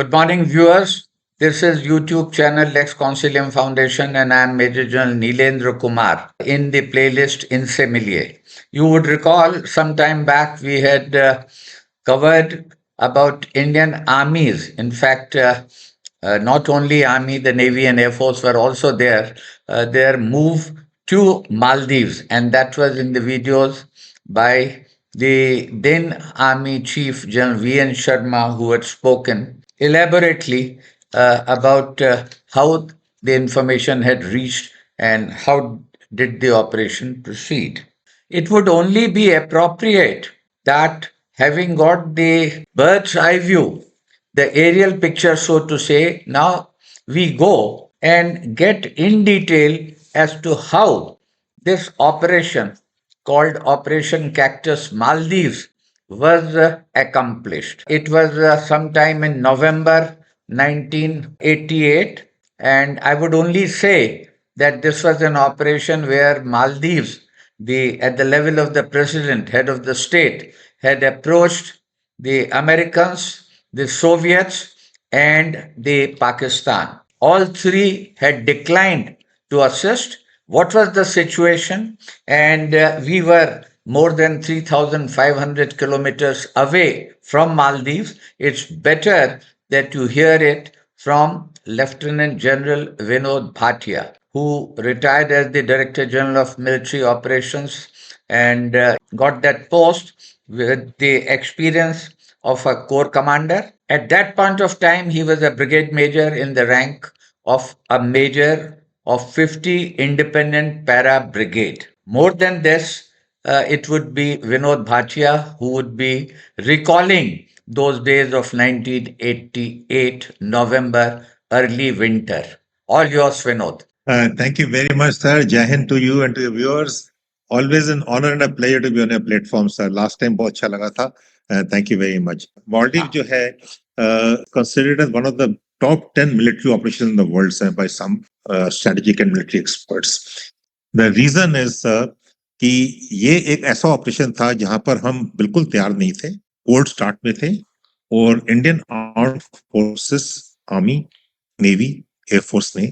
Good morning, viewers. This is YouTube channel Lex Consilium Foundation, and I am Major General Neelendra Kumar in the playlist In Similie. You would recall some time back we had covered about Indian armies. In fact, not only Army, the Navy and Air Force were also there. Their move to Maldives, and that was in the videos by the then Army Chief General V.N. Sharma, who had spoken elaborately about how the information had reached and how did the operation proceed. It would only be appropriate that having got the bird's eye view, the aerial picture, so to say, now we go and get in detail as to how this operation called Operation Cactus Maldives was accomplished. It was sometime in November 1988, and I would only say that this was an operation where Maldives, at the level of the president, head of the state, had approached the Americans, the Soviets, and the Pakistan. All three had declined to assist. What was the situation? And we were more than 3,500 kilometers away from Maldives. It's better that you hear it from Lieutenant General Vinod Bhatia, who retired as the Director General of Military Operations and got that post with the experience of a corps commander. At that point of time, he was a brigade major in the rank of a major of 50 independent para brigade. More than this, it would be Vinod Bhatia who would be recalling those days of 1988 November, early winter. All yours, Vinod. Thank you very much, sir. Jai Hind to you and to your viewers. Always an honor and a pleasure to be on your platform, sir. Last time बहुत अच्छा लगा था. Thank you very much. Maldives जो है considered as one of the top 10 military operations in the world, sir, by some strategic and military experts. The reason is, sir, कि ये एक ऐसा ऑपरेशन था जहां पर हम बिल्कुल तैयार नहीं थे, कोल्ड स्टार्ट में थे, और Indian armed forces, army, navy, air force ने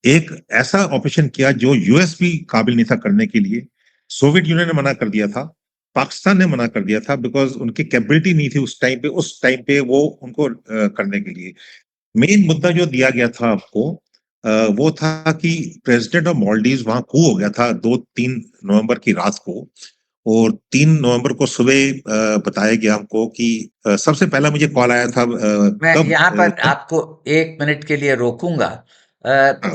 एक ऐसा ऑपरेशन किया जो यूएस भी काबिल नहीं था करने के लिए. सोवियत यूनियन ने मना कर दिया था, पाकिस्तान ने मना कर दिया था, बिकॉज उनकी कैपेबिलिटी नहीं थी उस टाइम पे वो उनको करने के लिए. मेन मुद्दा जो दिया गया था आपको वो था कि प्रेसिडेंट ऑफ मालदीव्स वहां कू हो गया था 2-3 नवंबर की रात को, और 3 नवंबर को सुबह बताया गया हमको कि सबसे पहला मुझे कॉल आया था. मैं यहाँ पर आपको 1 मिनट के लिए रोकूंगा.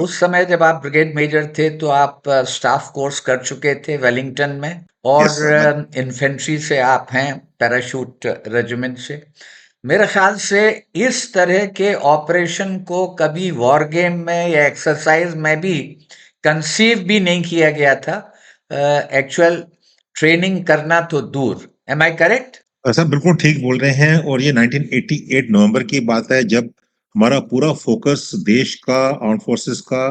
उस समय जब आप ब्रिगेड मेजर थे तो आप स्टाफ कोर्स कर चुके थे वेलिंगटन में, और इन्फेंट्री से आप हैं, पैराशूट रेजिमेंट से. मेरे ख्याल से इस तरह के ऑपरेशन को कभी वॉर गेम में या एक्सरसाइज में भी कंसीव भी नहीं किया गया था. एक्चुअल ट्रेनिंग करना तो दूर. एम आई करेक्ट? सर बिल्कुल ठीक बोल रहे हैं. और ये 1988 नवंबर की बात है, जब हमारा पूरा फोकस देश का, आर्म फोर्सेस का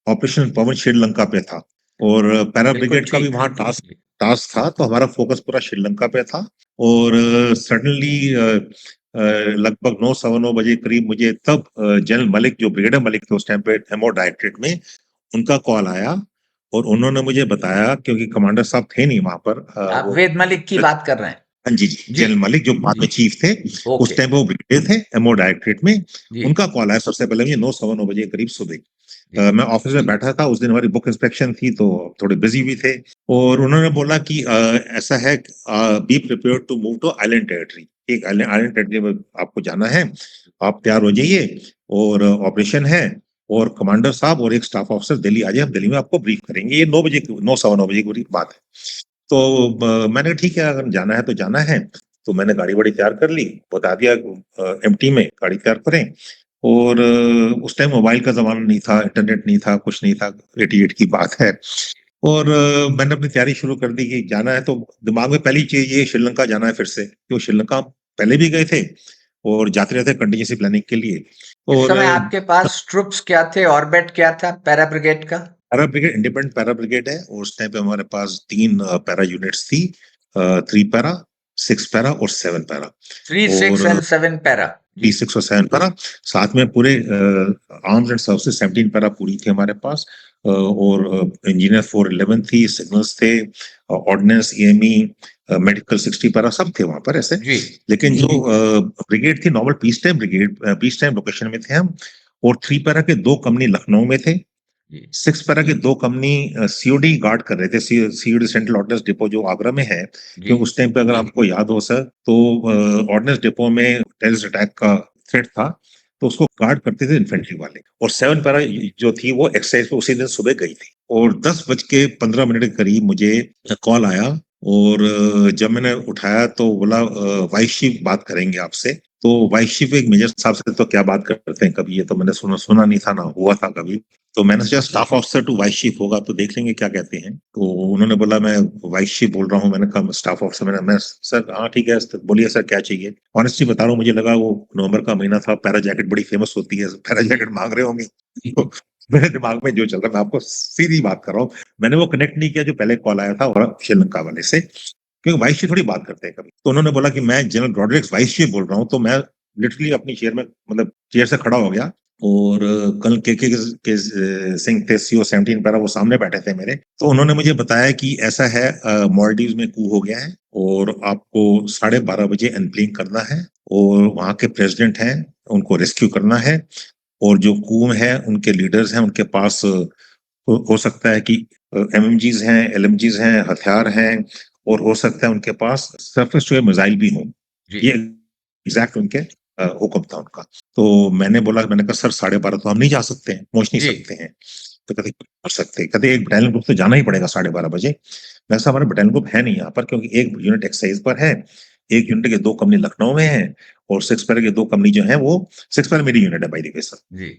ऑपरेशन पवन श्रीलंका पे था, और पैरा ब्रिगेड का भी वहां टास्क था, तो हमारा फोकस पूरा श्रीलंका पे था. और सडनली लगभग 9-9:15 बजे करीब मुझे तब जनरल मलिक, जो ब्रिगेडियर मलिक थे उस टाइम पे एमओ डायरेक्टरेट में, उनका कॉल आया और उन्होंने मुझे बताया, क्योंकि कमांडर साहब थे नहीं वहां पर. आप वेद मलिक की बात कर रहे हैं? हाँ जी, जनरल मलिक जो बाद में चीफ थे, उस टाइम वो ब्रिगेडियर थे एमओ डायरेक्टरेट में. उनका कॉल आया सबसे पहले मुझे 9-9:15 बजे करीब सुबह. मैं ऑफिस में बैठा था, उस दिन हमारी बुक इंस्पेक्शन थी तो थोड़े बिजी भी थे, और उन्होंने बोला कि ऐसा है, be prepared to move to island territory. एक आइलैंड टेरिटरी में आपको जाना है, आप तैयार हो जाइए, और ऑपरेशन है, और कमांडर साहब और एक स्टाफ ऑफिसर दिल्ली आ जाए, हम दिल्ली में आपको ब्रीफ करेंगे. ये 9-9:15 बजे की बात है. तो मैंने कहा ठीक है, अगर जाना है तो जाना है. तो मैंने गाड़ी बड़ी तैयार कर ली, बता दिया एमटी में गाड़ी तैयार करें. और उस टाइम मोबाइल का जमाना नहीं था, इंटरनेट नहीं था, कुछ नहीं था, 88 की बात है. और मैंने अपनी तैयारी शुरू कर दी कि जाना है. तो दिमाग में पहली चीज ये श्रीलंका जाना है फिर से, क्योंकि श्रीलंका पहले भी गए थे और जाते रहते कंटिजेंसी प्लानिंग के लिए. और समय आपके पास ट्रुप्स क्या थे, ऑर्बिट क्या था पैरा ब्रिगेड का? Para brigade independent para brigade है, और उस टाइम पे हमारे पास 3 पैरा यूनिट्स थी, 3 पैरा, 6 पैरा और 7 पैरा 3, 6 and 7 para. जी, 6 और 7 पैरा, साथ में पूरे आर्म्स एंड सर्विसेज 17 पैरा पूरी थी हमारे पास, और इंजीनियर 411 थी, सिग्नल्स थे, ऑर्डिनेंस, ईएमई, मेडिकल 60 पैरा सब थे वहां पर ऐसे। जी, लेकिन जो ब्रिगेड थी normal peace time brigade, peace time location में थे हम, और 3 पैरा के 2 कंपनी लखनऊ में थे, जी, 6 पैरा के 2 कंपनी सीओडी गार्ड कर रहे थे, सीओडी सेंट्रल ऑर्डिनेंस डिपो जो आगरा में है, जी, क्योंकि उस टाइम पे अगर आपको याद हो सर तो ऑर्डिनेंस डिपो में टेररिस्ट अटैक का थ्रेट था, तो उसको गार्ड करते थे इन्फेंट्री वाले। और 7 पैरा जो थी वो एक्सरसाइज पे उसी दिन सुबह गई थी, और 10:15 के करीब मुझे कॉल आया, और जब मैंने उठाया तो बोला वाइस चीफ बात करेंगे आपसे। तो वाइस चीफ एक मेजर साहब से तो क्या बात करते हैं कभी, ये तो मैंने सुना नहीं था, ना हुआ था कभी। तो मैंने सोचा staff officer to vice chief होगा, तो देख लेंगे क्या कहते हैं। तो उन्होंने बोला मैं वाइस चीफ बोल रहा हूँ। मैंने कहा स्टाफ ऑफिसर, मैं सर हाँ ठीक है, बोलिए सर क्या चाहिए। ऑनेस्टली बता रहा हूँ, मुझे लगा वो नवंबर का महीना था, पैरा जैकेट बड़ी फेमस होती है, पैरा जैकेट मांग रहे होंगे। तो मेरे दिमाग में जो चल रहा है, मैं आपको सीधी बात कर रहा हूँ, मैंने वो कनेक्ट नहीं किया जो पहले कॉल आया था श्रीलंका वाले से, क्योंकि वाइस चीफ थोड़ी बात करते हैं कभी। तो उन्होंने बोला कि मैं जनरल ब्रॉडरिक्स वाइस चीफ बोल रहा हूँ। तो मैं लिटरली अपनी चेयर में, मतलब चेयर से खड़ा हो गया, और कल के सिंह थे, सीओ 17 पैरा, वो सामने बैठे थे मेरे। तो उन्होंने मुझे बताया कि ऐसा है, मालदीव्स में कू हो गया है, और आपको 12:30 बजे अनप्लिंग करना है, और वहां के प्रेसिडेंट हैं उनको रेस्क्यू करना है, और जो कू है उनके लीडर्स हैं, उनके पास हो सकता है कि एमएमजीज हैं, एलएमजीज हैं, हथियार हैं, और हो सकता है उनके पास सरफेस टू एयर मिसाइल भी हों। जी, ये एग्जैक्ट उनके हुक्म था उनका। तो मैंने कहा सर 12:30 तो हम नहीं जा सकते हैं, पहुंच नहीं जी, सकते हैं। तो कहते कर सकते हैं, कहते एक बटालियन ग्रुप तो जाना ही पड़ेगा 12:30 बजे। मैं कहा हमारा बटालियन ग्रुप है नहीं यहाँ पर, क्योंकि एक यूनिट एक्सरसाइज पर है, एक यूनिट के 2 कंपनी लखनऊ में है, और 6 पैरा के 2 कंपनी जो है वो 6 पैरा मेरी यूनिट है बाय द वे सर। जी,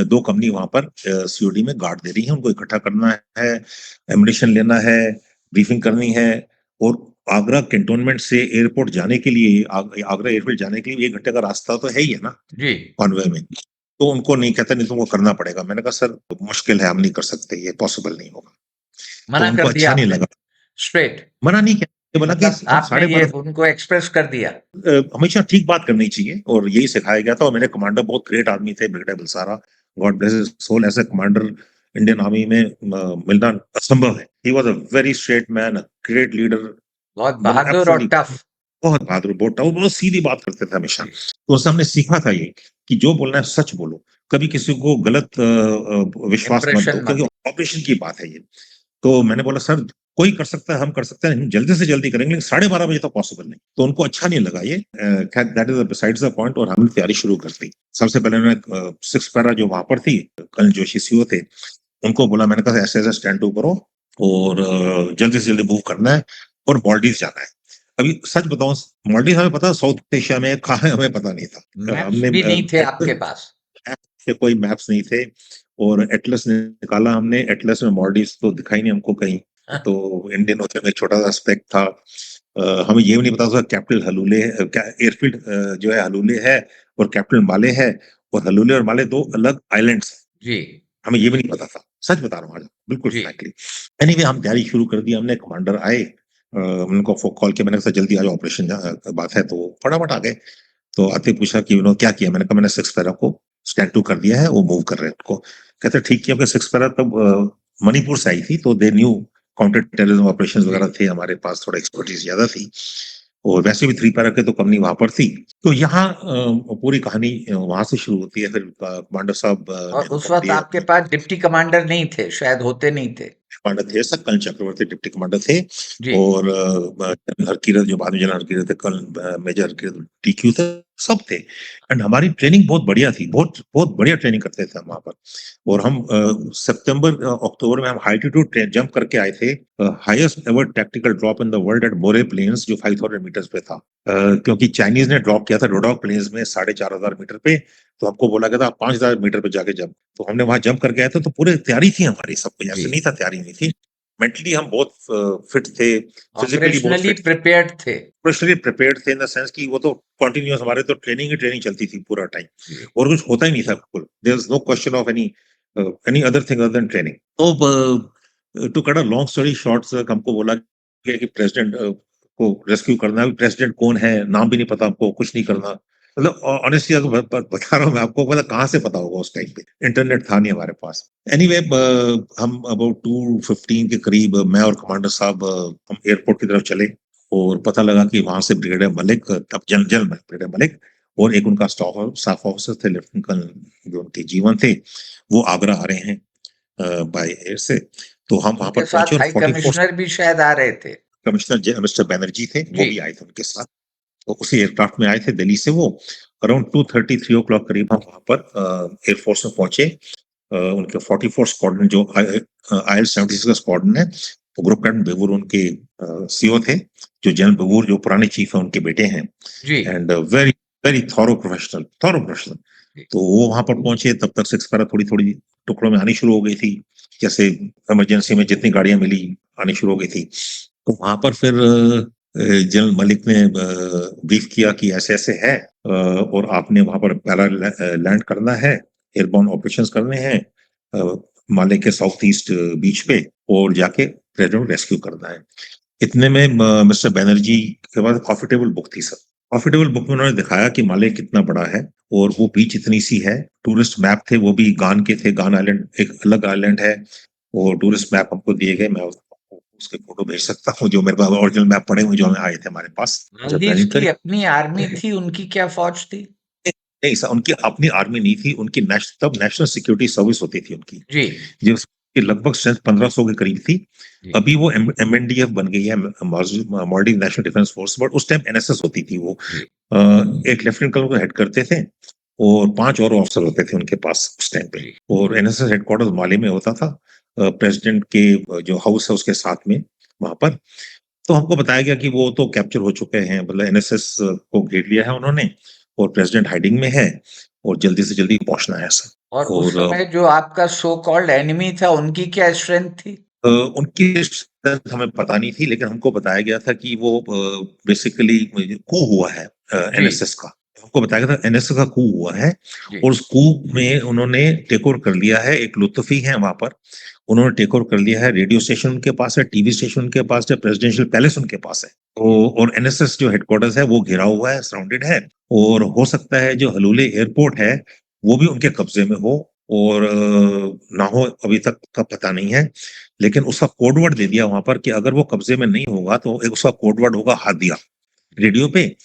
दो कंपनी वहां पर सीओडी में गार्ड दे रही है, उनको इकट्ठा करना है, एमुनेशन लेना है, ब्रीफिंग करनी है, और आगरा कैंटोनमेंट से एयरपोर्ट जाने के लिए, आगरा एयरपोर्ट जाने के लिए 1 घंटे का रास्ता तो है ही है ना जी, कॉन्वे में। तो उनको नहीं कहता, नहीं तुमको करना पड़ेगा। मैंने कहा सर मुश्किल है, हम नहीं कर सकते, ये पॉसिबल नहीं होगा। तो मना उनको कर दिया अच्छा नहीं आपने लगा, स्ट्रेट, मना नहीं किया, ये बोला कि मतलब हम आपने साढ़े ये बारह उनको एक्सप्रेस कर दिया। हमेशा ठीक बात करनी चाहिए, और यही सिखाया गया था। और मेरे कमांडर बहुत ग्रेट आदमी थे, brigadier Balsara, God bless his soul. ऐसे कमांडर इंडियन आर्मी में मिलना असंभव है। He was a very straight man, a great leader, बहुत मतलब बहादुर और एब्सोल्युटली टफ। बहुत बहादुर, बहुत tough, बहुत सीधी बात करते थे हमेशा। जी, तो उससे हमने सीखा था ये कि जो बोलना है सच बोलो, कभी किसी को गलत विश्वास मत दो, इम्प्रेशन मत क्योंकि ऑपरेशन की बात है ये। तो मैंने बोला सर कोई कर सकता है, हम कर सकते हैं, हम जल्दी से जल्दी करेंगे, लेकिन 12:30 बजे तो पॉसिबल नहीं। तो उनको अच्छा नहीं लगा ये, that is besides the point. और हमने तैयारी शुरू कर दी। सबसे पहले उन्होंने 6 पैरा जो वहां पर थी, कल जोशी सीओ थे, उनको बोला, मैंने कहा ऐसे ऐसे स्टैंड टू करो, और जल्दी से जल्दी मूव करना है, और मालदीव जाना है। अभी सच बताऊं, मालदीव हमें पता, साउथ एशिया में कहाँ है हमें पता नहीं था। मैप्स हमने भी नहीं थे आपके पास। से कोई मैप्स नहीं थे, और एटलस निकाला हमने, एटलस में मॉलडीव्स तो दिखाई नहीं हमको कहीं। तो इंडियन ओशन में एक छोटा सा स्पेक था। हमें ये भी नहीं पता था कैपिटल हलूले एयरफील्ड जो है हलूले है, और कैपिटल माले है, और हलूले और माले 2 अलग आइलैंड्स। जी, हमें ये भी नहीं पता था, सच बता रहा हूँ आज, बिल्कुल जी, फ्रैंकली। एनीवे हम तैयारी शुरू कर दी हमने। कमांडर आए, उनको कॉल किया, मैंने कहा जल्दी आ जाओ, ऑपरेशन बात है। तो फटाफट आ गए। तो आते पूछा कि उन्होंने क्या किया। मैंने कहा मैंने 6 पैरा को स्टैंड टू कर दिया है, वो मूव कर रहे हैं उनको। कहते ठीक किया, 6 पैरा तब मणिपुर से आई थी, तो the new counter terrorism operation जी, वगैरह थे, हमारे पास थोड़ा एक्सपर्टीज ज्यादा थी। और वैसे भी 3 पैरा के तो कंपनी वहां पर थी। तो यहाँ पूरी कहानी वहां से शुरू होती है। फिर कमांडर साहब और ने उस हुक्म वक्त दिया। आपके पास डिप्टी कमांडर नहीं थे, शायद होते नहीं थे। कमांडर थे सर, कर्ण चक्रवर्ती डिप्टी कमांडर थे, जी, और जनरल हरकीरत जो बाद में जनरल हरकीरत थे, कल मेजर हरकीरत टीक्यू थे, सब थे। एंड हमारी ट्रेनिंग बहुत बढ़िया थी, बहुत बहुत बढ़िया ट्रेनिंग करते थे हम वहां पर। और हम सितंबर अक्टूबर में हम हाइटीट्यूड जंप करके आए थे, highest ever tactical drop in the world at More plains, जो 5000 मीटर्स पे था। क्योंकि चाइनीज ने ड्रॉप किया था रोडॉक प्लेन्स में 4500 मीटर पे, तो हमको बोला गया था 5000 मीटर पे जाके जंप। तो हमने वहां जंप करके आए थे, तो पूरे तैयारी थी हमारी, सब कुछ जी, ऐसे नहीं था तैयारी नहीं थी। मेंटली हम बहुत फिट थे, फिजिकली बहुत ऑपरेशनली फिट, प्रिपेयर्ड थे। प्रोफेशनली प्रिपेयर्ड थे, इन द सेंस कि वो तो कंटिन्यूअस हमारे तो ट्रेनिंग ही ट्रेनिंग चलती थी पूरा टाइम, जी, और कुछ होता ही नहीं था बिल्कुल। There is no question of any other thing other than training. तो to cut a long story short, हमको बोला गया कि प्रेसिडेंट को रेस्क्यू करना है, प्रेसिडेंट कौन है, नाम भी नहीं पता हमको, कुछ नहीं करना। मतलब ऑनेस्टली अगर बता रहा हूँ मैं आपको, मतलब कहाँ से पता होगा उस टाइम पे, इंटरनेट था नहीं हमारे पास। एनीवे हम अबाउट 2:15 के करीब मैं और कमांडर साहब हम एयरपोर्ट की तरफ चले और पता लगा कि वहां से ब्रिगेडियर मलिक, तब जनरल ब्रिगेडियर मलिक और एक उनका स्टाफ ऑफिसर थे, लेफ्टिनेंट कर्नल जो उनके जीवन थे, वो आगरा आ रहे हैं बाय एयर से। तो हम वहां उनके पर पहुंचे साथ और हाई 44 कमिश्नर भी शायद आ रहे थे। कमिश्नर मिस्टर बैनर्जी थे, वो जी। भी आए थे उनके साथ। तो उसी एयरक्राफ्ट में आए थे दिल्ली से वो। अराउंड 2:30 3 o'clock करीब हम वहां पर एयरफोर्स में पहुंचे। उनके 44 स्क्वाड्रन जो IL-76 का स्क्वाड्रन है, तो ग्रुप कैप्टन बेबूर उनके सीओ थे, जो जनरल बेबूर जो पुराने चीफ है उनके बेटे हैं। जी। And very very thorough professional. जी। तो वो वहां पर पहुंचे, तब तक सिक्स पैरा थोड़ी थोड़ी टुकड़ों में आनी शुरू हो गई थी, जैसे इमरजेंसी में जितनी गाड़ियां मिली आनी शुरू हो गई थी। तो वहां पर फिर जनरल मलिक ने ब्रीफ किया कि ऐसे ऐसे है और आपने वहां पर पैरा लैंड करना है, एयरबॉर्न ऑपरेशंस करने हैं माले के साउथ ईस्ट बीच पे, और जाके प्रेसिडेंट रेस्क्यू करना है। इतने में मिस्टर बैनर्जी के पास कॉफी टेबल बुक थी सर। कॉफी टेबल बुक में उन्होंने दिखाया कि माले कितना बड़ा है और वो बीच इतनी सी है। टूरिस्ट मैप थे, वो भी गान के थे, गान आइलैंड एक अलग आइलैंड है, और टूरिस्ट मैप हमको दिए गए। मैं उसके फोटो भेज सकता हूँ, जो मेरे पास ओरिजिनल मैप पड़े हुए जो हमें आए थे हमारे पास जब मालदीव्स प्लानिंग की करी। अपनी आर्मी थी, उनकी क्या फौज थी? नहीं सर, उनकी अपनी आर्मी नहीं थी, उनकी तब नेशनल सिक्योरिटी सर्विस होती थी उनकी, जी। जिसकी लगभग स्ट्रेंथ 1500 के करीब थी। जी। अभी वो MNDF बन गई है, Maldives national defence force, but उस टाइम NSS होती थी वो। जी। एक लेफ्टिनेंट कर्नल को हेड करते थे और 5 और ऑफिसर होते थे उनके पास उस टाइम पे। जी। और NSS हेडक्वार्टर्स माले में होता था, प्रेसिडेंट के जो हाउस है उसके साथ में वहां पर। तो हमको बताया गया कि वो तो कैप्चर हो चुके हैं, मतलब NSS को घेर लिया है उन्होंने और प्रेसिडेंट हाइडिंग में है और जल्दी से जल्दी पहुंचना है सर। और उस और समय जो आपका सो कॉल्ड एनिमी था, उनकी क्या स्ट्रेंथ थी? उनकी स्ट्रेंथ हमें पता नहीं थी, लेकिन हमको बताया गया था कि वो बेसिकली कू हुआ है जी। NSS का। हमको बताया गया था NSS का कू हुआ है जी। और उस कू में उन्होंने टेक ओवर कर लिया है। एक लुत्फी है वहां पर, उन्होंने टेक ओवर कर लिया है। रेडियो स्टेशन उनके पास है, टीवी स्टेशन उनके पास है, प्रेसिडेंशियल पैलेस उनके पास है। तो और NSS जो हेडक्वार्टर्स है वो घिरा हुआ है, सराउंडेड है, और हो सकता है जो हलूले एयरपोर्ट है वो भी उनके कब्जे में हो और ना हो, अभी तक का पता नहीं है। लेकिन उसका कोडवर्ड दे दिया वहां पर कि अगर वो कब्जे में नहीं होगा तो एक उसका कोडवर्ड होगा हादिया रेडियो पे,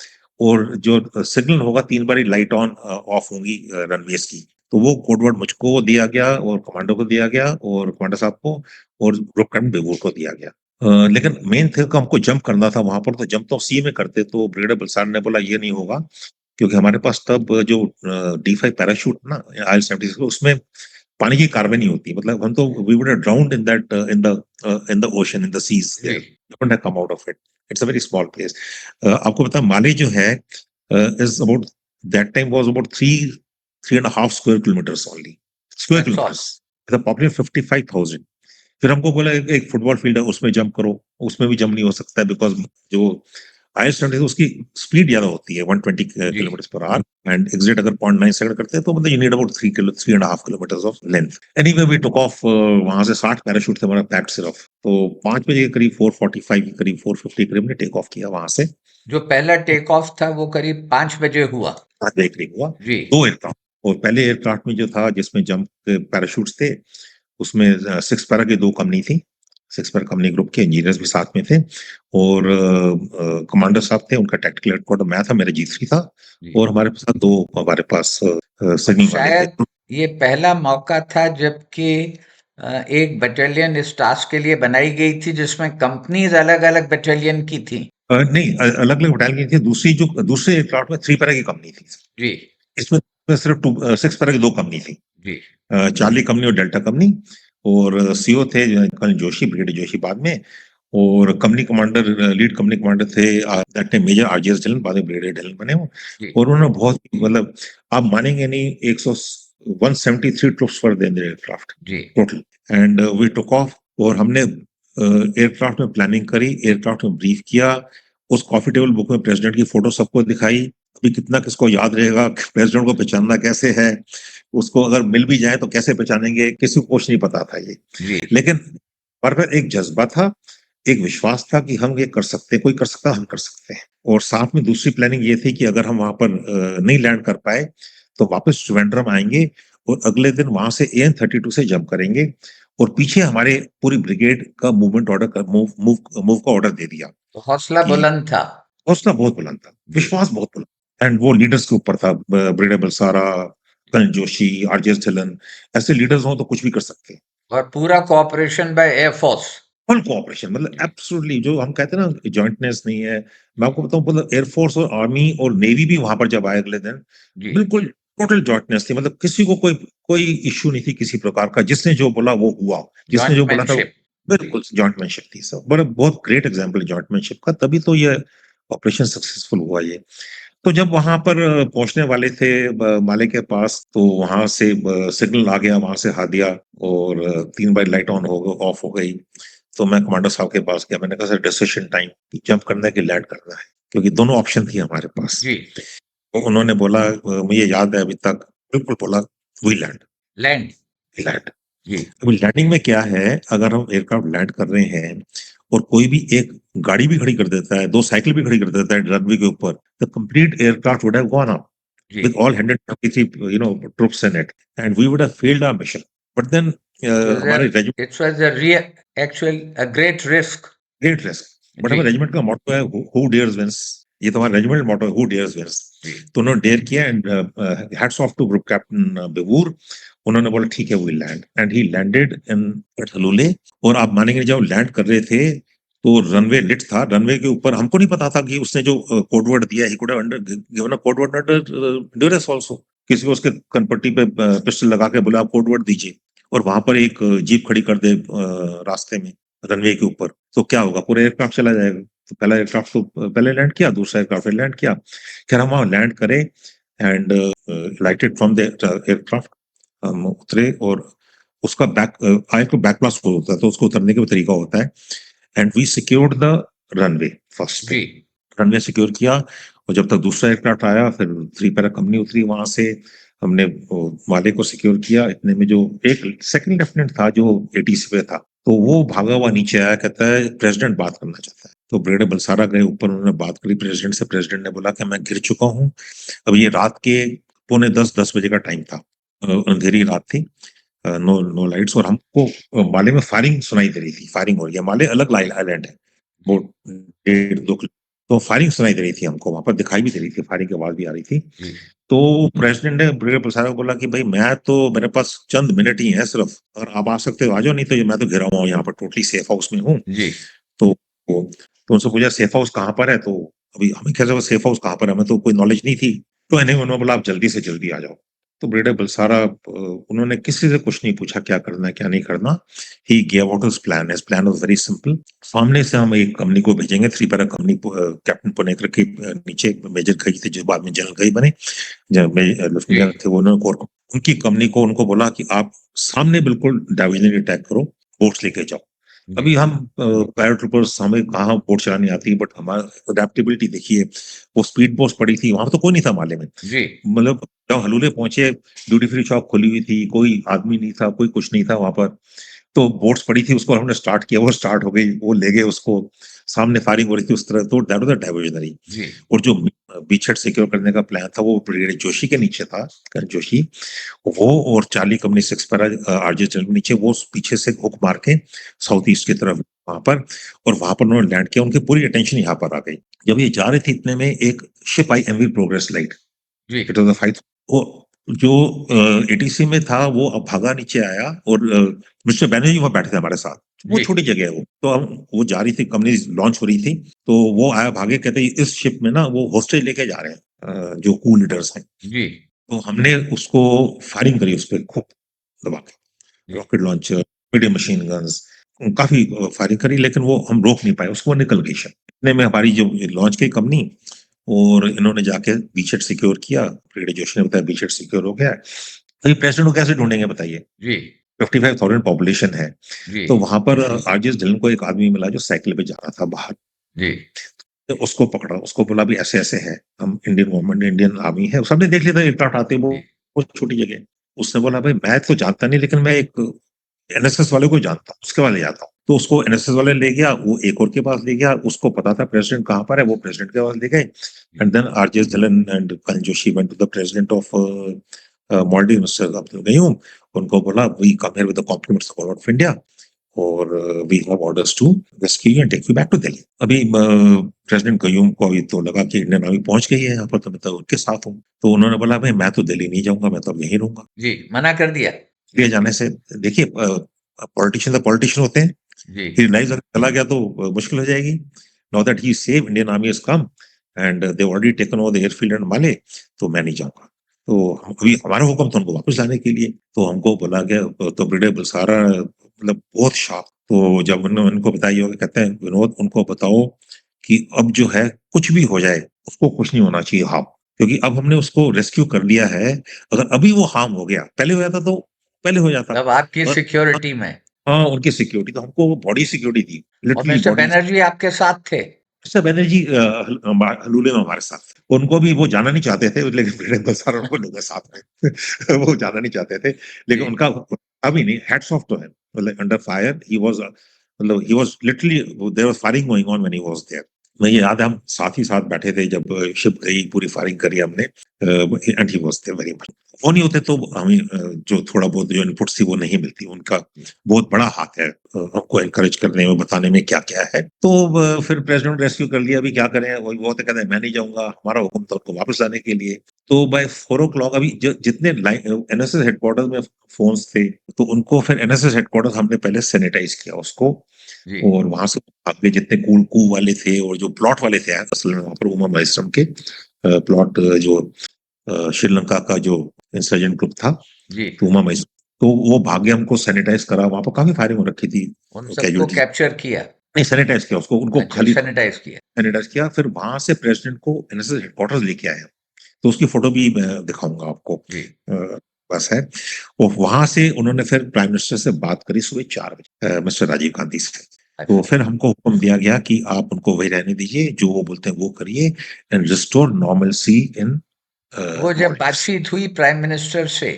और जो सिग्नल होगा 3 बारी लाइट ऑन ऑफ होंगी रनवेज की। तो वो कोडवर्ड मुझको दिया गया और कमांडो को दिया गया और कमांडर साहब को और ग्रुप कैप्टन बेबूर को दिया गया। लेकिन मेन थे कि हमको जंप करना था वहां पर, तो जंप तो सी में करते, तो ब्रिगेडियर बलसार ने बोला ये नहीं होगा, क्योंकि हमारे पास तब जो D5 पैराशूट ना IL-76 उसमें पानी की कार्बन नहीं होती, मतलब हम तो we would have drowned in that in the ocean, in the seas जी। There, we wouldn't have come out of it. It's a very small place. आपको पता है माले जो है is about, that time was about 3.5 square kilometres only, square that's all. Kilometres, the population 55,000। फिर हमको बोला एक फुटबॉल फील्ड है उसमें जंप करो, उसमें भी जंप नहीं हो सकता है, बिकॉज जो IL-76 उसकी स्पीड ज्यादा होती है 120 जी। Kilometre per hour, and exit अगर 0.9 सेकंड करते हैं तो मतलब you need about 3.5 kilometre of length. Anyway we took off, वहां से 60 पैराशूट थे हमारा पैक्ड सिर्फ। तो 5 बजे के करीब 4:45 के करीब 4:50 करीब ने टेक ऑफ किया वहां से। जो पहला टेक ऑफ था वो करीब 5 बजे हुआ। 5 बजे करीब हुआ। जी। 2 एयरक्राफ्ट, और पहले एयरक्राफ्ट में जो था जिसमें जंप पैराशूट्स थे, उसमें 6 पैरा की 2 कंपनी थी, 6 पैरा कंपनी ग्रुप के इंजीनियर्स भी साथ में थे, और कमांडर साहब थे, उनका टैक्टिकल हेडक्वार्टर मैं था, मेरा G3 था, जी। और हमारे पास 2 हमारे पास और सिग्नल वाले थे। शायद ये पहला मौका था जबकि एक बटालियन इस टास्क के लिए बनाई गई थी, जिसमें कंपनीज अलग-अलग बटालियन की थी। नहीं, अलग अलग बटालियन थी। दूसरे एयरक्राफ्ट में 3 पैरा की कंपनी थी, जी। इसमें सिर्फ 6 पैरा की 2 कंपनी थी, जी। चार्ली कंपनी और डेल्टा कंपनी। और सीओ थे कर्नल जोशी, ब्रिगेडियर जोशी बाद में, और company commander, lead company commander थे that time major RGS Dhillon, बाद में ब्रिगेडियर ढिल्लन बने वो। जी। और उन्होंने बहुत, मतलब आप मानेंगे नहीं, 173 ट्रूप्स फॉर द एयरक्राफ्ट जी। Total, and we took off. और हमने एयरक्राफ्ट में प्लानिंग करी, एयरक्राफ्ट में ब्रीफ किया, उस कॉफी टेबल बुक में प्रेसिडेंट की फोटो सबको दिखाई। अभी कितना किसको याद रहेगा प्रेसिडेंट को पहचानना कैसे है, उसको अगर मिल भी जाए तो कैसे पहचानेंगे, किसी को कुछ नहीं पता था ये। जी। लेकिन पर फिर एक जज्बा था एक विश्वास था कि हम ये कर सकते हैं, कोई कर सकता, हम कर सकते हैं। और साथ में दूसरी प्लानिंग ये थी कि अगर हम वहां पर नहीं लैंड कर पाए तो वापस ट्रिवेंड्रम आएंगे और अगले दिन वहां से AN-32 से जंप करेंगे और पीछे हमारे पूरी ब्रिगेड का मूवमेंट ऑर्डर का मूव का ऑर्डर दे दिया तो हौसला कि बुलंद था। हौसला बहुत बुलंद था, जी। विश्वास बहुत बुलंद। एंड वो लीडर्स के ऊपर था, brigadier Balsara, colonel Joshi, RJS Dhillon, ऐसे लीडर्स हों तो कुछ भी कर सकते हैं। और पूरा cooperation by air force. Full cooperation, मतलब जी। एब्सोल्युटली, जो हम कहते हैं ना जॉइंटनेस नहीं है। मैं आपको बताऊं, मतलब एयरफोर्स और आर्मी और नेवी भी वहां पर जब आए अगले दिन, जी। बिल्कुल टोटल जॉइंटनेस थी। मतलब किसी को कोई कोई इश्यू नहीं थी किसी प्रकार का। जिसने जो बोला वो हुआ, जिसने जो बोला था जॉइंटमैनशिप। बिल्कुल जॉइंटमैनशिप थी। सब बड़ा बहुत ग्रेट एग्जांपल जॉइंटमैनशिप का, तभी तो ये ऑपरेशन सक्सेसफुल हुआ ये। तो जब वहां पर पहुंचने वाले थे माले के पास, तो वहां से सिग्नल आ गया, वहां से हादिया, और 3 बार लाइट ऑन हो ऑफ हो गई। तो मैं कमांडर साहब के पास गया, मैंने कहा सर डिसीजन टाइम, जंप करना है कि लैंड करना है, क्योंकि दोनों ऑप्शन थी हमारे पास। जी। तो उन्होंने बोला, मुझे याद है अभी तक, बिल्कुल बोला, वी लैंड, लैंड। लैंड। जी। अभी लैंडिंग में क्या है, अगर हम एयरक्राफ्ट लैंड कर रहे हैं और कोई भी एक गाड़ी भी खड़ी कर देता है, 2 साइकिल भी खड़ी कर देता है रनवे के ऊपर, the complete aircraft would have gone up जी। with all 123 troops in it, and we would have failed our mission. But then हमारे regiment, It was a real, actual, a great risk. Great risk, but जी। हमारे regiment का मोटो है who dares wins. ये तो हमारा regiment मोटो है, who dares wins. जी। तो उन्होंने डेयर किया, and hats off to group captain Bewoor. उन्होंने बोला ठीक है, we land, and he landed in Hulhule. और आप मानेंगे, जब लैंड कर रहे थे तो रनवे लिट था, रनवे के ऊपर हमको नहीं पता था कि उसने जो कोड वर्ड दिया, he could have under given a code word under duress also. किसी को उसके कनपट्टी पे पिस्टल लगा के बोला आप कोड वर्ड दीजिए, और वहां पर एक जीप खड़ी कर दे रास्ते में, रनवे के ऊपर, तो क्या होगा, पूरा एयरक्राफ्ट चला जाएगा। तो पहला एयरक्राफ्ट तो पहले लैंड किया, दूसरा एयरक्राफ्ट लैंड किया। खैर हम वहां लैंड करे, and lighted from the aircraft. हम उतरे, और उसका बैक आए तो बैक ब्लास्ट होता है, तो उसको उतरने का भी तरीका होता है। And we secured the runway first पे, जी। रनवे सिक्योर किया। और जब तक दूसरा एयरक्राफ्ट आया, फिर 3 पैरा कंपनी उतरी वहां से, हमने माले को सिक्योर किया। इतने में जो एक सेकंड लेफ्टिनेंट था जो ATC पे था, तो वो भागा हुआ नीचे आया, कहता है प्रेसिडेंट बात करना चाहता है। तो ब्रिगेडियर बलसारा गए ऊपर, उन्होंने बात करी प्रेसिडेंट से। प्रेसिडेंट ने बोला कि मैं गिर चुका हूँ। अब ये रात के 9:45-10 बजे का टाइम था, अंधेरी रात थी, नो नो लाइट्स, और हमको माले में फायरिंग सुनाई दे रही थी, फायरिंग हो रही है। माले अलग आइलैंड है, वो 1.5-2 किलो, तो फायरिंग सुनाई दे रही थी हमको, वहां पर दिखाई भी दे रही थी, फायरिंग की आवाज भी आ रही थी। जी। तो प्रेसिडेंट ने ब्रिगेडियर प्रसाद को बोला कि भाई मैं तो, मेरे पास चंद मिनट ही है सिर्फ, अगर आप आ सकते हो आ जाओ, नहीं तो ये मैं तो घिरा हुआ हूँ यहाँ पर, टोटली सेफ हाउस में हूँ। जी। तो तो उनसे पूछा सेफ हाउस कहाँ पर है, तो अभी हमें कैसे सेफ हाउस कहाँ पर है, हमें तो कोई नॉलेज नहीं थी। तो इन्हें उन्होंने बोला आप जल्दी से जल्दी आ जाओ। तो ब्रिगेडियर बलसारा, उन्होंने किसी से कुछ नहीं पूछा क्या करना है क्या नहीं करना। He give out his plan, his plan was very simple. सामने से हम एक कंपनी को भेजेंगे, 3 पैरा कंपनी, कैप्टन पुनेकर के नीचे मेजर गई थे, जो बाद में जनरल गई बने, जब लेफ्टिनेंट थे वो, उन्होंने उनकी कंपनी को उनको बोला कि आप सामने बिल्कुल डायविजनरी अटैक करो, बोट्स लेके जाओ। जी। अभी हम पैराट्रूपर्स, हमें कहाँ बोट चलानी आती है, बट हमारा अडेप्टेबिलिटी देखिए। वो स्पीड पोस्ट पड़ी थी, वहां तो कोई नहीं था माले में। जी। मतलब जब हलूले पहुंचे, ड्यूटी फ्री शॉप खुली हुई थी, कोई आदमी नहीं था, कोई कुछ नहीं था वहां पर। तो बोट्स पड़ी थी, उसको हमने स्टार्ट किया, वो स्टार्ट हो गई, वो ले गए उसको। सामने फायरिंग हो रही थी उस तरह, तो दैट वाज द डायवर्जनरी। जी। और जो बीचहेड सिक्योर करने का प्लान था, वो ब्रिगेडियर जोशी के नीचे था, कर्नल जोशी। वो और चार्ली कंपनी 6 पैरा RJ के नीचे, वो पीछे से हुक मार के साउथ ईस्ट की तरफ वहां पर, और वहां पर उन्होंने लैंड किया। उनकी पूरी अटेंशन यहाँ पर आ गई। जब ये जा रहे थे, इतने में एक शिप आई, MV प्रोग्रेस लाइट। जी। It was the fight. वो जो ATC में था, वो अब भागा नीचे आया, और मिस्टर बैनर्जी वहां बैठे थे हमारे साथ। वो जी। छोटी जगह है वो, तो हम, वो जा रही थी, कंपनी लॉन्च हो रही थी, तो वो आया भागे, कहते इस शिप में ना वो होस्टेज लेके जा रहे हैं, जो कू लीडर्स हैं। जी। तो हमने उसको फायरिंग करी उस पर खूब दबा के, जी। Rocket launcher, medium machine guns, काफी फायरिंग करी, लेकिन वो हम रोक नहीं पाए उसको, वो निकल गई शिप। इतने में हमारी जो लॉन्च की कंपनी, और इन्होंने जाके बीचहेड सिक्योर किया। ब्रिगेडियर जोशी ने बताया बीचहेड सिक्योर हो गया है। तो ये प्रेसिडेंट को कैसे ढूंढेंगे बताइए, जी। 55,000 पॉपुलेशन है। जी। तो वहां पर RJ ढिल्लन को एक आदमी मिला जो साइकिल पे जा रहा था बाहर। जी। तो उसको पकड़ा, उसको बोला भी ऐसे ऐसे है, हम इंडियन गवर्नमेंट, इंडियन आर्मी है, सबने देख लिया था एयरक्राफ्ट आते, जी। वो छोटी जगह। उसने बोला भाई मैं तो जानता नहीं, लेकिन मैं एक NSS वाले को जानता हूँ, उसके वाले जाता हूँ। तो उसको एनएसएस वाले ले गया, वो एक और के पास ले गया, उसको पता था प्रेसिडेंट कहाँ पर है, वो प्रेसिडेंट के पास ले गए। And then RJS Dhillon and Karan Joshi went to the president of Maldives, mister Abdul Gayoom. उनको बोला we come here with the compliments of government of India और we have orders to rescue and take you back to Delhi. अभी president Gayoom को अभी तो लगा कि Indian army पहुंच गई है यहाँ पर, तो मैं तो उनके साथ हूँ। तो उन्होंने बोला भाई मैं तो दिल्ली नहीं जाऊंगा, मैं तो अब यहीं रहूंगा। जी, मना कर दिया। दिल्ली जाने से देखिए पॉलिटिशियन तो पॉलिटिशियन होते हैं, जी, फिर लाइफ अगर चला गया तो मुश्किल हो जाएगी। Now that he saw Indian army has come and they already taken over the airfield and Male, तो मैं नहीं जाऊंगा। तो अभी हमारा हुक्म था उनको वापस लाने के लिए, तो हमको बोला गया, तो ब्रिगेडियर बुलसारा मतलब बहुत शॉक। तो जब उन्होंने उनको बताई होगी, कहते हैं विनोद उनको बताओ कि अब जो है कुछ भी हो जाए उसको कुछ नहीं होना चाहिए हार्म, क्योंकि अब हमने उसको रेस्क्यू कर लिया है। अगर अभी वो हार्म हो गया, पहले हो जाता तो पहले हो जाता। अब आपकी और सिक्योरिटी में। हाँ उनकी सिक्योरिटी तो हमको बॉडी सिक्योरिटी थी, और लिटरली मिस्टर बॉडी। बनर्जी आपके साथ थे। मिस्टर बनर्जी हलूले में हमारे साथ, उनको भी वो जाना नहीं चाहते थे, लेकिन वीरेंद्र सर उनको ले गए साथ में वो जाना नहीं चाहते थे, लेकिन जी, उनका अभी नहीं, हैट्स ऑफ टू हिम, मतलब अंडर फायर ही वाज, मतलब he was literally, there was firing going on when he was there. मुझे याद है हम साथ ही साथ बैठे थे जब शिप गई, पूरी फायरिंग करी हमने, and he was there very much. वो नहीं होते तो हमें जो थोड़ा बहुत जो इनपुट थी वो नहीं मिलती। उनका बहुत बड़ा हाथ है हमको एनकरेज करने में, बताने में क्या क्या है। तो फिर प्रेसिडेंट रेस्क्यू कर लिया, अभी क्या करें, वो तो कहते हैं मैं नहीं जाऊंगा, हमारा हुक्म था उनको वापस लाने के लिए। तो बाय 4 o'clock अभी जितने एनएसएस हेडक्वार्टर्स में फोन्स थे, तो उनको फिर एनएसएस हेडक्वार्टर्स हमने पहले सैनिटाइज किया उसको, जी, और वहां से आगे जितने कूल कू वाले थे और जो प्लॉट वाले थे, असल में वहां पर उमा महेश्वरम के प्लॉट, जो श्रीलंका का जो इंसर्जेंट ग्रुप था, जी। तो उमा महेश्वरम, तो वो भाग्य हमको सैनिटाइज करा। वहां पर काफी फायरिंग हो रखी थी, उन सबको कैजुअलिटीज। कैप्चर किया। नहीं सैनिटाइज किया उसको, उनको अच्छा, खाली सैनिटाइज किया। सैनिटाइज किया। फिर वहां से प्रेसिडेंट को एनएसएस हेडक्वार्टर्स लेके आए, तो उसकी फोटो भी मैं दिखाऊंगा आपको। जी, बस है। और वहां से उन्होंने फिर प्राइम मिनिस्टर से बात करी सुबह 4 बजे, मिस्टर राजीव गांधी से। तो अच्छा। फिर हमको हुक्म दिया गया कि आप उनको वही रहने दीजिए, जो वो बोलते हैं वो करिए, एंड रिस्टोर नॉर्मलसी इन वो जब मॉलडीव्स। बातचीत हुई प्राइम मिनिस्टर से,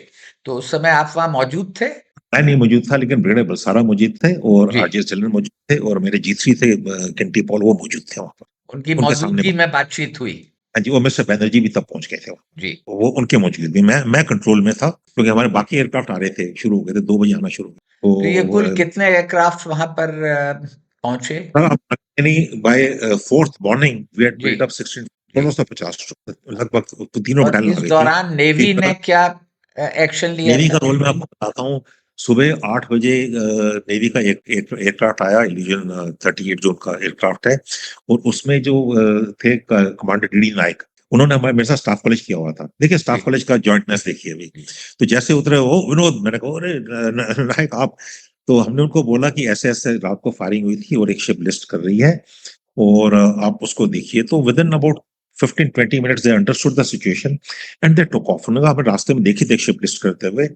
तो उस समय आप वहाँ मौजूद थे? मैं नहीं मौजूद था, लेकिन ब्रिगेडियर बलसारा मौजूद थे और जी, आरजेएस चिल्ड्रन मौजूद थे, और मेरे जी3 थे केंटी पॉल, वो मौजूद थे वहां पर। उनकी उनके सामने मौजूदगी में बातचीत हुई। हाँ जी, वो मिस्टर बनर्जी भी तब पहुंच गए थे वहाँ। जी, तो वो उनके मौजूदगी में मैं कंट्रोल में था, क्योंकि हमारे बाकी एयरक्राफ्ट आ रहे थे, शुरू हो गए थे, 2 बजे आना शुरू हुए। तो ये कुल तो कितने एयरक्राफ्ट वहाँ पर पहुंचे? By fourth morning we had जी, बिल्ट अप 16, जी। 1650 लगभग, तो तीनों और बटालियन आ इस गई थी। दौरान नेवी एक ने क्या एक्शन लिया नेवी था? का रोल मैं आपको बताता हूँ। सुबह 8 बजे नेवी का एक एयरक्राफ्ट आया, इल्यूजन 38 जो उनका एयरक्राफ्ट है, और उसमें जो थे कमांडर डीडी नायक, उन्होंने हमारे मेरे साथ स्टाफ कॉलेज किया हुआ था। देखिए जी, स्टाफ कॉलेज का जॉइंटनेस देखिए अभी। जी, तो जैसे उतरे वो विनोद, मैंने कहा अरे नायक आप, तो हमने उनको बोला कि ऐसे ऐसे रात को फायरिंग हुई थी और एक शिप लिस्ट कर रही है, और आप उसको देखिए। तो with in about 15-20 minutes they understood the situation and they took off. उन्होंने हमें रास्ते में देखी थे शिप लिस्ट करते हुए,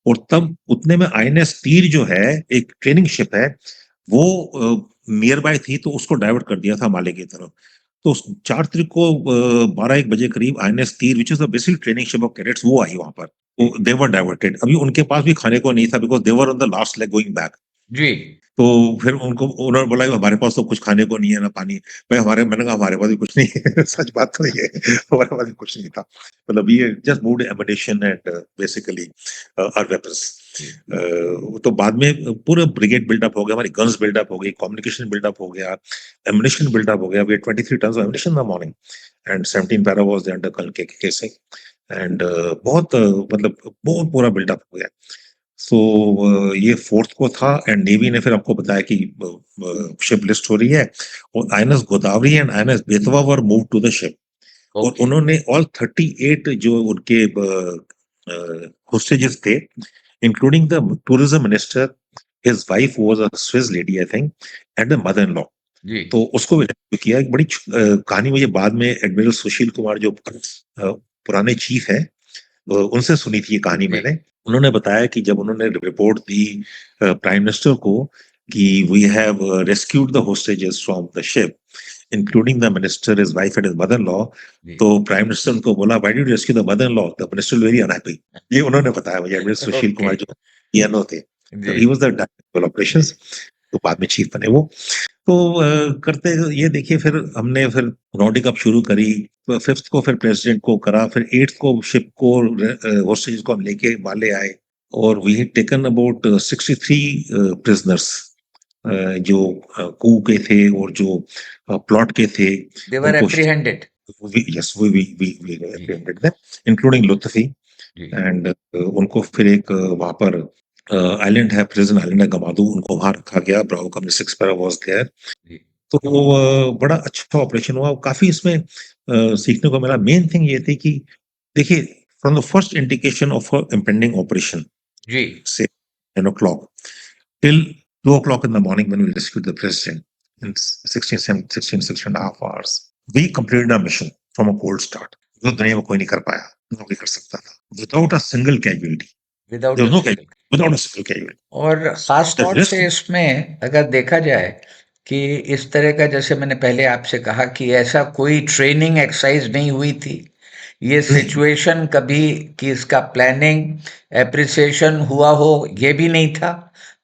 और तब उतने में आईएनएस तीर जो है, एक ट्रेनिंग शिप है, वो नियर बाय थी, तो उसको डाइवर्ट कर दिया था माले की तरफ। तो 4 तारीख को 12-1 बजे करीब आईएनएस तीर, which is the basic training ship of cadets, वो आई वहां पर। तो दे वर डाइवर्टेड। अभी उनके पास भी खाने को नहीं था, because they were on the last leg going back. जी। तो फिर उनको उन्होंने बोला कि हमारे पास तो कुछ खाने को नहीं है ना पानी। भाई हमारे, मैंने कहा हमारे पास भी कुछ नहीं है सच बात तो ये है, हमारे पास भी कुछ नहीं था। मतलब ये just moved ammunition and basically our weapons. जी, तो बाद में पूरा ब्रिगेड बिल्डअप हो गया, हमारी गन्स बिल्डअप हो गई, कम्युनिकेशन बिल्डअप हो गया, एमिनेशन बिल्डअप हो गया। We 23 ton of ammunition in the morning and 17 para was the under कल के सिंह। एंड बहुत मतलब बहुत पूरा बिल्डअप हो गया। सो ये फोर्थ को था, एंड नेवी ने फिर आपको बताया कि शिप लिस्ट हो रही है, और INS Godavari and INS Betwa were move to the ship. और ओके। उन्होंने ऑल 38 जो उनके होस्टेजेस थे, including the tourism minister, his wife was a Swiss lady I think, and the mother in law, जी, तो उसको भी rescue किया। एक बड़ी कहानी मुझे बाद में एडमिरल सुशील कुमार जो पुराने चीफ है, उनसे सुनी थी ये कहानी जी, मैंने। उन्होंने बताया कि जब उन्होंने रिपोर्ट दी प्राइम मिनिस्टर को कि we have rescued the hostages from the ship, including the minister, his wife and his mother in law, जी। तो प्राइम मिनिस्टर उनको बोला why did you rescue the mother in law, the minister very unhappy. ये उन्होंने बताया मुझे, admiral सुशील okay. Kumar जो PNO थे, जी, he was the director operations. तो बाद में चीफ बने वो। तो करते ये देखिए, फिर हमने फिर राउंडिंग अप शुरू करी। 5th को फिर प्रेसिडेंट को करा, फिर 8th को शिप को होस्टेज को हम लेके माले आए, और we had taken about 63 prisoners, जो कू के थे और जो प्लॉट के थे, They were उनको apprehended. Yes we apprehended them, including Luthufi. जी एंड उनको फिर एक वहां पर आइलैंड है, प्रिजन आइलैंड है गमादू, उनको वहां रखा गया। Bravo company 6 para was there. जी तो वो बड़ा अच्छा ऑपरेशन हुआ, काफी इसमें सीखने को मिला। मेन थिंग ये थी कि देखिए, from the first indication of impending operation, जी say 10 o'clock till 2 o'clock in the morning when we rescued the president in 16 and a half hours. We completed our mission from a cold start. जो दुनिया में कोई नहीं कर पाया, वो भी कर सकता था, without a single casualty. Without There a was no single. casualty, without a single casualty. और खास The तौर rest, से इसमें अगर देखा जाए कि इस तरह का, जैसे मैंने पहले आपसे कहा कि ऐसा कोई ट्रेनिंग एक्सरसाइज नहीं हुई थी, ये नहीं, सिचुएशन कभी कि इसका प्लानिंग एप्रिसिएशन हुआ हो ये भी नहीं था,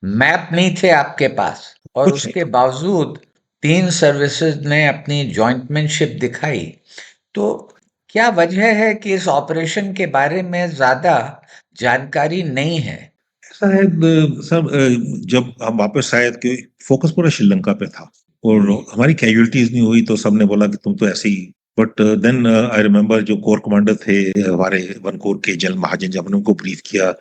मैप नहीं थे आपके पास, और कुछ नहीं उसके था। बावजूद तीन सर्विसेज ने अपनी जॉइंटमैनशिप दिखाई। तो क्या वजह है कि इस ऑपरेशन के बारे में ज्यादा जानकारी नहीं है? ऐसा है सर, जब हम वापस आए कि फोकस पूरा श्रीलंका पे था, और हमारी कैजुअलिटीज नहीं हुई, तो सबने बोला कि तुम तो ऐसे ही। बट देन आई रिमेम्बर जो कोर कमांडर थे हमारे वन कोर के, जनरल महाजन, जब हमने उनको ब्रीफ किया,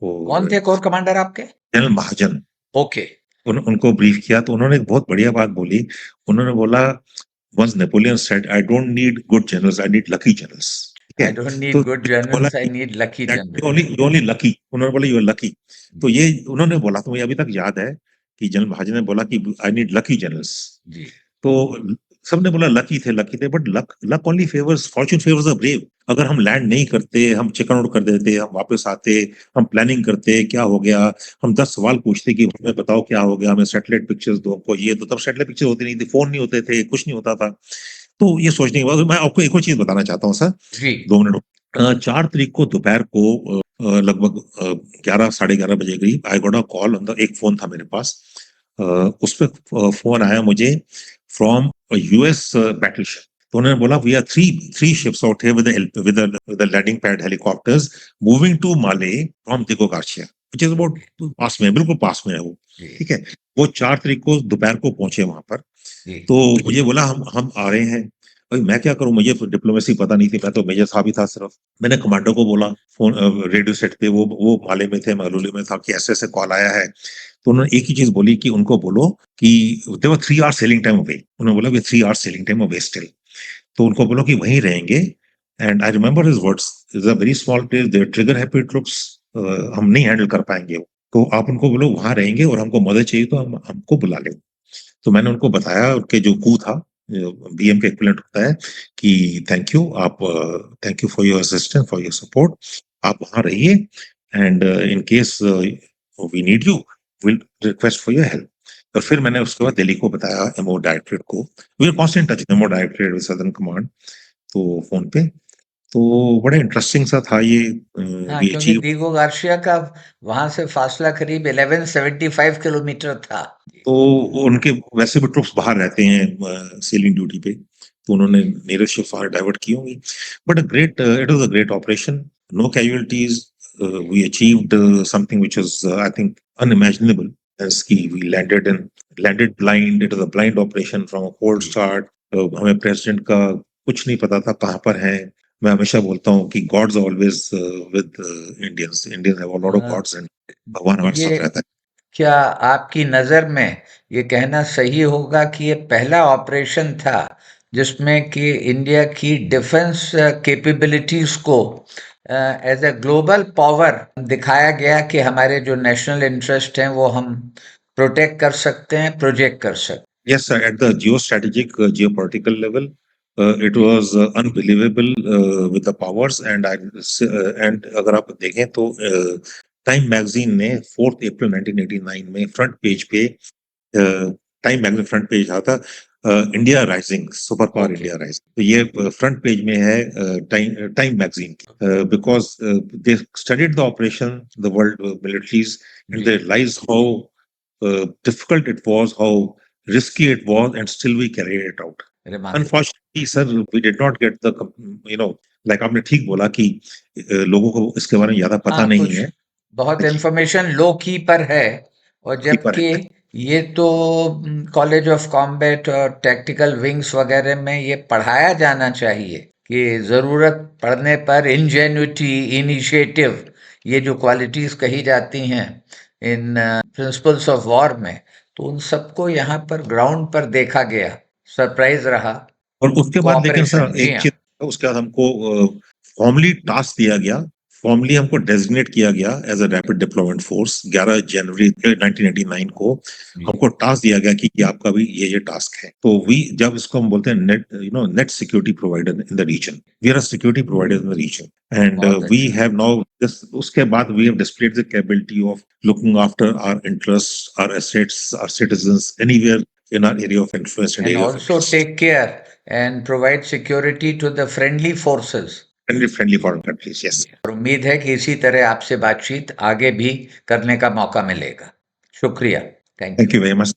कौन और थे कोर कमांडर आपके? जनरल महाजन, ओके। उनको ब्रीफ किया, तो उन्होंने एक बहुत बढ़िया बात बोली। उन्होंने बोला, once Napoleon said, I don't need good generals, I need lucky generals. ठीक आई है, डोंट नीड तो गुड बोला जनरल्स, आई कि need lucky that general. You only lucky, उन्होंने बोला यू आर लकी। तो ये उन्होंने बोला, तो मुझे अभी तक याद है कि जनरल महाजन ने बोला कि आई नीड लकी जनरल्स। जी तो सबने बोला लकी थे, but luck luck only favours, Fortune favours the brave. अगर हम लैंड नहीं करते, हम चिकन आउट कर देते, हम वापस आते, हम प्लानिंग करते क्या हो गया, हम 10 सवाल पूछते कि हमें बताओ क्या हो गया, हमें सैटेलाइट पिक्चर्स दो हमको, ये तो तब सैटेलाइट पिक्चर होती नहीं थी, फोन नहीं होते थे, कुछ नहीं होता था। तो ये सोचने के बाद मैं आपको एक और चीज बताना चाहता हूँ सर, जी 2 मिनट। 4 तारीख को दोपहर को लगभग 11 11:30 बजे करीब, I got a call on the, एक फोन था मेरे पास, उस पे फोन आया मुझे फ्रॉम यूएस बैटलशिप। तो उन्होंने बोला, we are three ships out here with landing pad helicopters moving to Male from Diego Garcia, which is about पास में, बिल्कुल पास में है वो। जी ठीक है, वो 4 तारीख को दोपहर को पहुंचे वहां पर। जी तो मुझे बोला, हम आ रहे हैं। भाई मैं क्या करूं, मुझे डिप्लोमेसी पता नहीं थी, मैं तो मेजर साहब ही था सिर्फ। मैंने कमांडर को बोला, फोन रेडियो सेट पे, वो माले में थे, महलूली में था, कि ऐसे ऐसे कॉल आया है। तो उन्होंने एक ही चीज बोली कि उनको बोलो कि they're 3 hour sailing time away. उन्होंने बोला, 3 hour sailing time away still, तो उनको बोलो कि वहीं रहेंगे। And I remember his words, is a very small place, there trigger happy troops, हम नहीं हैंडल कर पाएंगे, तो आप उनको बोलो वहां रहेंगे, और हमको मदद चाहिए तो हम हमको बुला लें। तो मैंने उनको बताया, उनके जो कू था, बीएम के इक्विवेलेंट होता है, कि thank you for your assistance, for your support, आप वहां रहिए, and in case we need you, will request for your help. और फिर मैंने उसके बाद दिल्ली को बताया, एमओ डायरेक्टरेट को, we are constant touch, MO directorate with southern command, तो फोन पे। तो बड़ा इंटरेस्टिंग सा था ये, हाँ, वी क्योंकि अचीव। दीगो गार्सिया का वहां से फासला करीब 1175 किलोमीटर था। तो उनके वैसे भी ट्रुप्स बाहर रहते हैं सेलिंग ड्यूटी पे, तो उन्होंने नियरेस्ट शिप वहां डाइवर्ट की होंगी। But it was a great operation, no casualties, we achieved something which was I think unimaginable, as की we landed blind, it was a blind operation from a cold जी start. हमें president का कुछ नहीं पता था कहाँ पर है। मैं हमेशा बोलता हूँ कि gods are always with Indians, Indians have a lot of a, gods, and भगवान हमारे ये साथ रहता है। क्या आपकी नज़र में ये कहना सही होगा कि ये पहला ऑपरेशन था जिसमें कि इंडिया की डिफेंस कैपेबिलिटीज को एज ए ग्लोबल पावर दिखाया गया कि हमारे जो नेशनल इंटरेस्ट हैं वो हम प्रोटेक्ट कर सकते हैं, प्रोजेक्ट कर सकते Yes, sir. At the geostrategic, geopolitical level, it हैं? was unbelievable with the powers. And अगर आप देखें तो टाइम मैगजीन ने 4 अप्रैल 1989 में फ्रंट पेज पे, टाइम मैगजीन फ्रंट पेज आता, India rising, super power okay India rising, तो ये फ्रंट पेज में है टाइम मैगजीन की, because they studied the operation, the world militaries, and जी they realise how difficult it was, how risky it was, and still we carried it out. Remarkable. Unfortunately, sir, we did not get the, like आपने ठीक बोला कि लोगों को इसके बारे में ज्यादा पता हाँ, नहीं कुछ है, बहुत इंफॉर्मेशन लो की पर है, और की पर जबकि है। ये तो कॉलेज ऑफ कॉम्बैट और टैक्टिकल विंग्स वगैरह में ये पढ़ाया जाना चाहिए कि जरूरत पड़ने पर इंजेन्युइटी, इनिशिएटिव, ये जो क्वालिटीज कही जाती हैं इन प्रिंसिपल्स ऑफ वॉर में, तो उन सबको यहाँ पर ग्राउंड पर देखा गया। सरप्राइज रहा। और उसके बाद लेकिन सर कोऑपरेशन, जी एक हाँ। चीज, उसके बाद हमको फॉर्मली टास्क दिया गया, फॉर्मली हमको डेजिग्नेट किया गया as a rapid deployment force 11 जनवरी 1989 को हमको टास्क दिया गया कि आपका भी ये टास्क है। तो वी, जब इसको हम बोलते हैं net security provider in the region, we are a security provider in the region, and बहुत वी अच्छा। हैव नाउ, उसके बाद we have displayed the capability of looking after our interest, our assets, our citizens anywhere in our area of influence and And area of also interest. take care and provide security to the friendly forces. Friendly foreign countries, yes. और उम्मीद है कि इसी तरह आपसे बातचीत आगे भी करने का मौका मिलेगा। शुक्रिया। Thank Thank you. you very much.